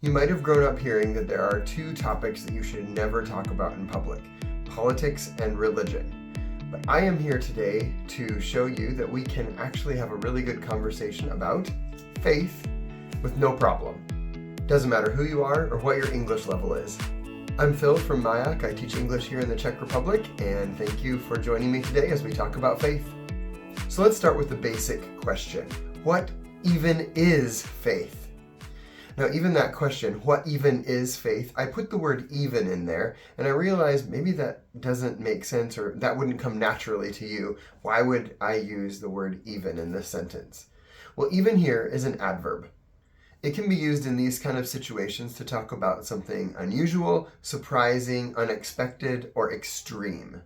You might have grown up hearing that there are two topics that you should never talk about in public: politics and religion. But I am here today to show you that we can actually have a really good conversation about faith with no problem. Doesn't matter who you are or what your English level is. I'm Phil from Mayak. I teach English here in the Czech Republic, and thank you for joining me today as we talk about faith. So let's start with the basic question. What even is faith? Now, even that question, what even is faith, I put the word even in there, and I realized maybe that doesn't make sense, or that wouldn't come naturally to you. Why would I use the word even in this sentence? Well, even here is an adverb. It can be used in these kind of situations to talk about something unusual, surprising, unexpected, or extreme.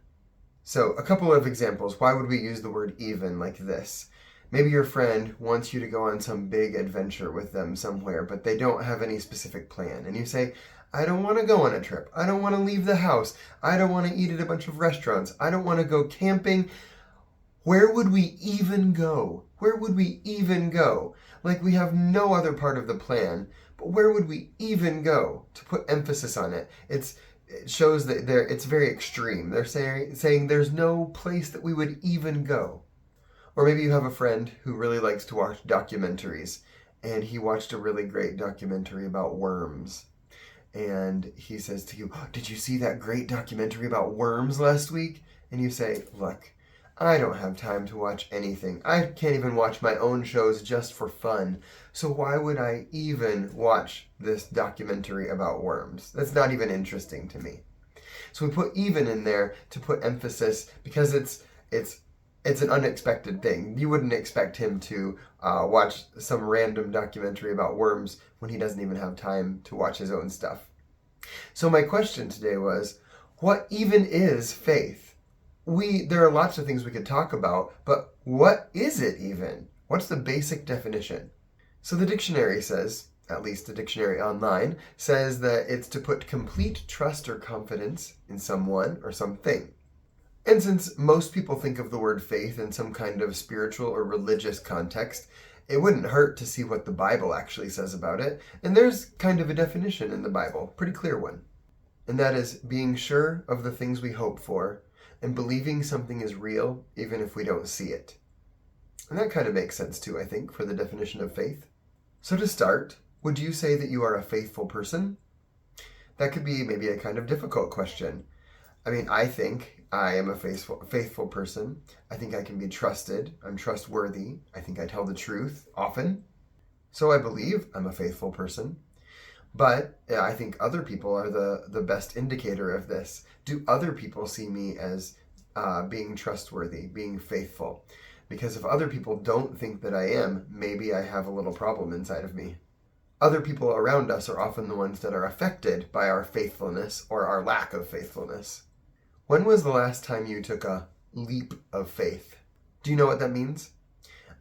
So, a couple of examples. Why would we use the word even like this? Maybe your friend wants you to go on some big adventure with them somewhere, but they don't have any specific plan. And you say, I don't want to go on a trip. I don't want to leave the house. I don't want to eat at a bunch of restaurants. I don't want to go camping. Where would we even go? Where would we even go? Like, we have no other part of the plan, but where would we even go? To put emphasis on it, it shows that it's very extreme. They're saying there's no place that we would even go. Or maybe you have a friend who really likes to watch documentaries, and he watched a really great documentary about worms. And he says to you, oh, did you see that great documentary about worms last week? And you say, look, I don't have time to watch anything. I can't even watch my own shows just for fun. So why would I even watch this documentary about worms? That's not even interesting to me. So we put even in there to put emphasis because it's an unexpected thing. You wouldn't expect him to watch some random documentary about worms when he doesn't even have time to watch his own stuff. So my question today was, what even is faith? There are lots of things we could talk about, but what is it even? What's the basic definition? So the dictionary says, at least the dictionary online, says that it's to put complete trust or confidence in someone or something. And since most people think of the word faith in some kind of spiritual or religious context, it wouldn't hurt to see what the Bible actually says about it. And there's kind of a definition in the Bible, pretty clear one. And that is being sure of the things we hope for and believing something is real even if we don't see it. And that kind of makes sense too, I think, for the definition of faith. So to start, would you say that you are a faithful person? That could be maybe a kind of difficult question. I mean, I think I am a faithful person. I think I can be trusted. I'm trustworthy. I think I tell the truth often. So I believe I'm a faithful person. But I think other people are the best indicator of this. Do other people see me as being trustworthy, being faithful? Because if other people don't think that I am, maybe I have a little problem inside of me. Other people around us are often the ones that are affected by our faithfulness or our lack of faithfulness. When was the last time you took a leap of faith? Do you know what that means?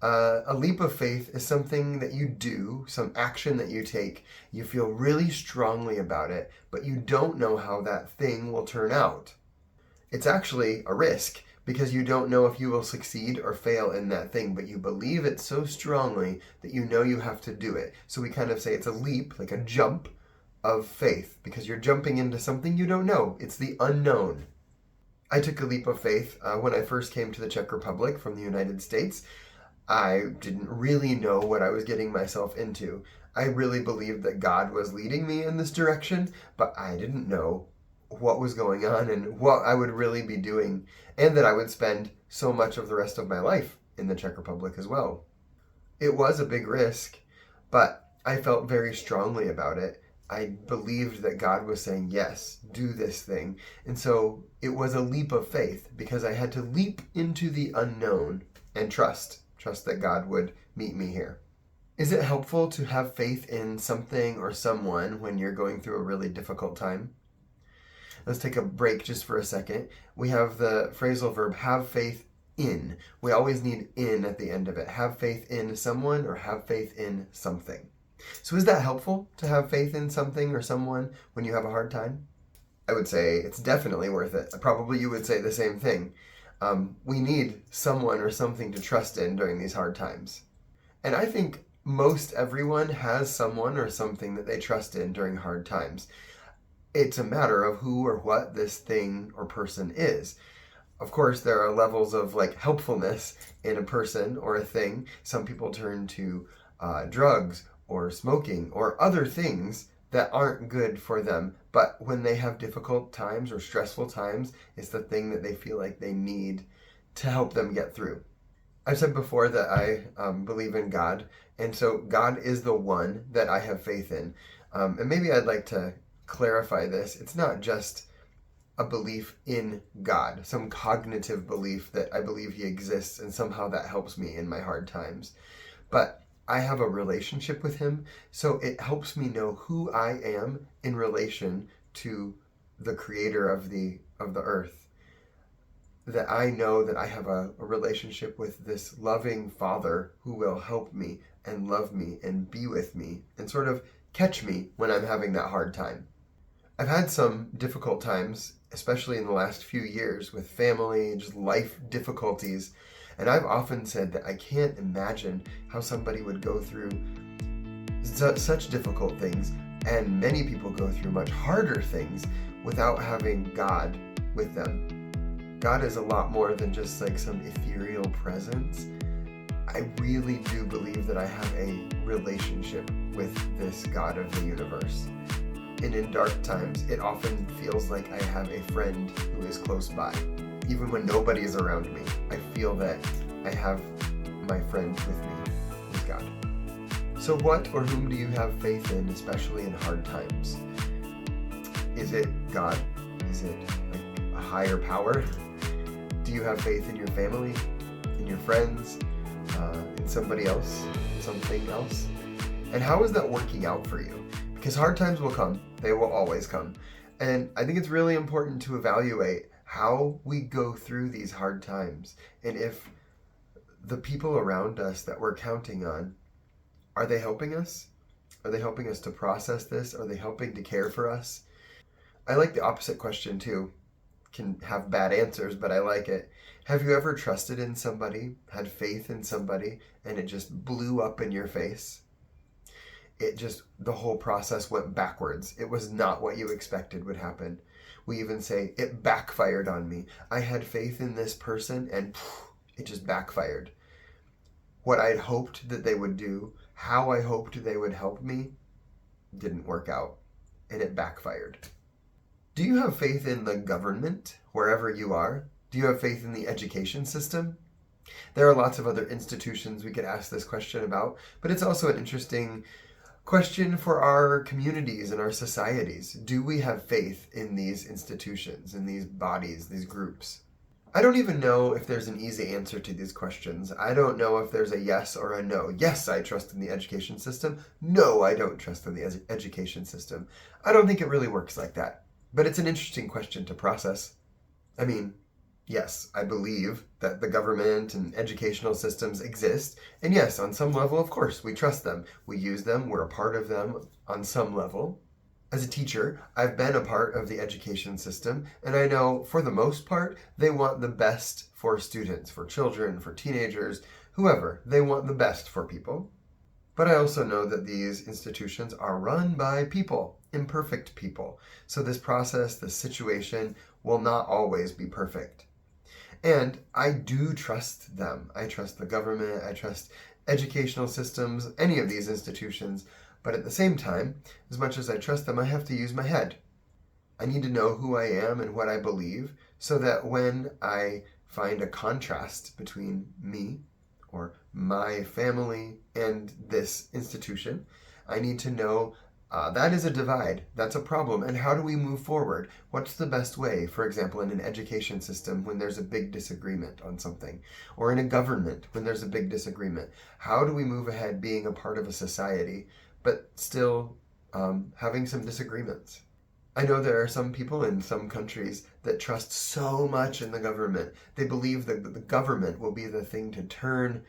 A leap of faith is something that you do, some action that you take. You feel really strongly about it, but you don't know how that thing will turn out. It's actually a risk because you don't know if you will succeed or fail in that thing, but you believe it so strongly that you know you have to do it. So we kind of say it's a leap, like a jump of faith, because you're jumping into something you don't know. It's the unknown. I took a leap of faith when I first came to the Czech Republic from the United States. I didn't really know what I was getting myself into. I really believed that God was leading me in this direction, but I didn't know what was going on and what I would really be doing, and that I would spend so much of the rest of my life in the Czech Republic as well. It was a big risk, but I felt very strongly about it. I believed that God was saying, yes, do this thing. And so it was a leap of faith because I had to leap into the unknown and trust that God would meet me here. Is it helpful to have faith in something or someone when you're going through a really difficult time? Let's take a break just for a second. We have the phrasal verb have faith in. We always need in at the end of it. Have faith in someone or have faith in something. So is that helpful to have faith in something or someone when you have a hard time? I would say it's definitely worth it. Probably you would say the same thing. We need someone or something to trust in during these hard times. And I think most everyone has someone or something that they trust in during hard times. It's a matter of who or what this thing or person is. Of course, there are levels of helpfulness in a person or a thing. Some people turn to drugs or smoking or other things that aren't good for them. But when they have difficult times or stressful times, it's the thing that they feel like they need to help them get through. I've said before that I believe in God, and so God is the one that I have faith in. And maybe I'd like to clarify this. It's not just a belief in God, some cognitive belief that I believe He exists and somehow that helps me in my hard times. But I have a relationship with Him, so it helps me know who I am in relation to the Creator of the earth. That I know that I have a relationship with this loving Father who will help me and love me and be with me and sort of catch me when I'm having that hard time. I've had some difficult times, especially in the last few years, with family and just life difficulties. And I've often said that I can't imagine how somebody would go through such difficult things, and many people go through much harder things without having God with them. God is a lot more than just some ethereal presence. I really do believe that I have a relationship with this God of the universe. And in dark times, it often feels like I have a friend who is close by. Even when nobody is around me, I feel that I have my friend with me, who's God. So what or whom do you have faith in, especially in hard times? Is it God? Is it a higher power? Do you have faith in your family, in your friends, in somebody else, something else? And how is that working out for you? Because hard times will come. They will always come. And I think it's really important to evaluate how we go through these hard times. And if the people around us that we're counting on, are they helping us? Are they helping us to process this? Are they helping to care for us? I like the opposite question too. Can have bad answers, but I like it. Have you ever trusted in somebody, had faith in somebody, and it just blew up in your face? The whole process went backwards. It was not what you expected would happen. We even say, it backfired on me. I had faith in this person and it just backfired. What I'd hoped that they would do, how I hoped they would help me, didn't work out, and it backfired. Do you have faith in the government, wherever you are? Do you have faith in the education system? There are lots of other institutions we could ask this question about, but it's also an interesting question for our communities and our societies. Do we have faith in these institutions, in these bodies, these groups? I don't even know if there's an easy answer to these questions. I don't know if there's a yes or a no. Yes, I trust in the education system. No, I don't trust in the education system. I don't think it really works like that. But it's an interesting question to process. I mean, yes, I believe that the government and educational systems exist. And yes, on some level, of course, we trust them. We use them. We're a part of them on some level. As a teacher, I've been a part of the education system, and I know for the most part, they want the best for students, for children, for teenagers, whoever. They want the best for people. But I also know that these institutions are run by people, imperfect people. So this process, this situation will not always be perfect. And I do trust them. I trust the government, I trust educational systems, any of these institutions. But at the same time, as much as I trust them, I have to use my head. I need to know who I am and what I believe so that when I find a contrast between me or my family and this institution, I need to know that is a divide, that's a problem, and how do we move forward? What's the best way, for example, in an education system when there's a big disagreement on something, or in a government when there's a big disagreement? How do we move ahead being a part of a society, but still having some disagreements? I know there are some people in some countries that trust so much in the government. They believe that the government will be the thing to turn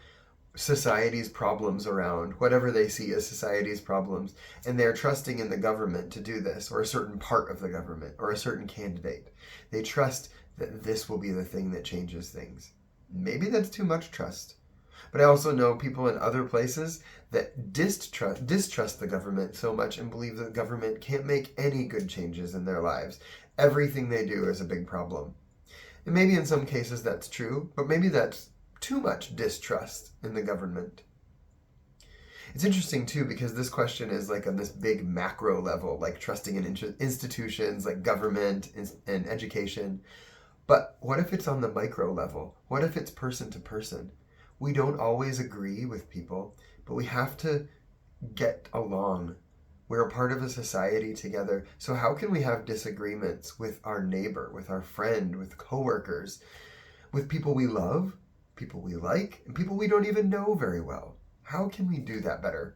society's problems around, whatever they see as society's problems, and they're trusting in the government to do this, or a certain part of the government, or a certain candidate. They trust that this will be the thing that changes things. Maybe that's too much trust. But I also know people in other places that distrust the government so much and believe that the government can't make any good changes in their lives. Everything they do is a big problem. And maybe in some cases that's true, but maybe that's too much distrust in the government. It's interesting too, because this question is like on this big macro level, like trusting in institutions like government and education. But what if it's on the micro level? What if it's person to person? We don't always agree with people, but we have to get along. We're a part of a society together. So how can we have disagreements with our neighbor, with our friend, with coworkers, with people we love, people we like, and people we don't even know very well? How can we do that better?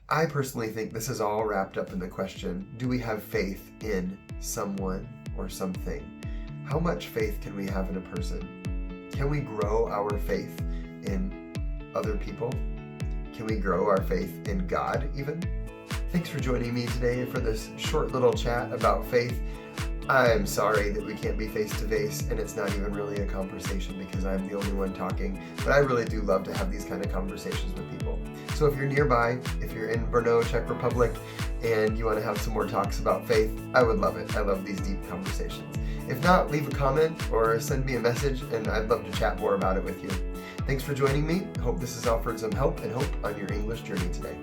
I personally think this is all wrapped up in the question, do we have faith in someone or something? How much faith can we have in a person? Can we grow our faith in other people? Can we grow our faith in God even? Thanks for joining me today for this short little chat about faith. I'm sorry that we can't be face to face and it's not even really a conversation because I'm the only one talking, but I really do love to have these kind of conversations with people. So if you're nearby, if you're in Brno, Czech Republic, and you want to have some more talks about faith, I would love it. I love these deep conversations. If not, leave a comment or send me a message and I'd love to chat more about it with you. Thanks for joining me. I hope this has offered some help and hope on your English journey today.